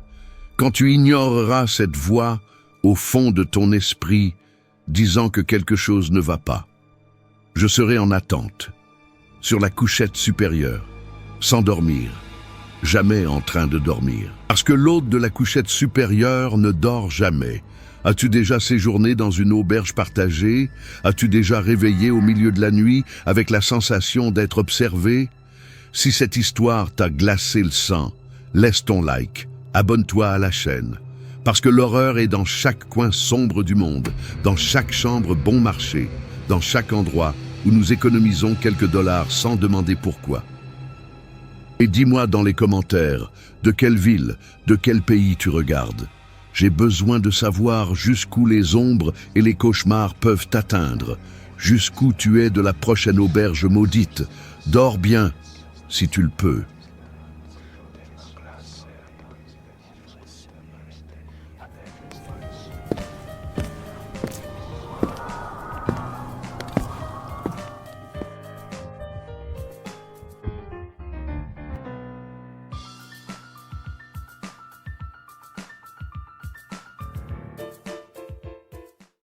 quand tu ignoreras cette voix au fond de ton esprit disant que quelque chose ne va pas, je serai en attente, sur la couchette supérieure, sans dormir, jamais en train de dormir. Parce que l'hôte de la couchette supérieure ne dort jamais. As-tu déjà séjourné dans une auberge partagée? As-tu déjà réveillé au milieu de la nuit avec la sensation d'être observé? Si cette histoire t'a glacé le sang, laisse ton like, abonne-toi à la chaîne. Parce que l'horreur est dans chaque coin sombre du monde, dans chaque chambre bon marché, dans chaque endroit où nous économisons quelques dollars sans demander pourquoi. Et dis-moi dans les commentaires, de quelle ville, de quel pays tu regardes. J'ai besoin de savoir jusqu'où les ombres et les cauchemars peuvent t'atteindre, jusqu'où tu es de la prochaine auberge maudite. Dors bien, si tu le peux.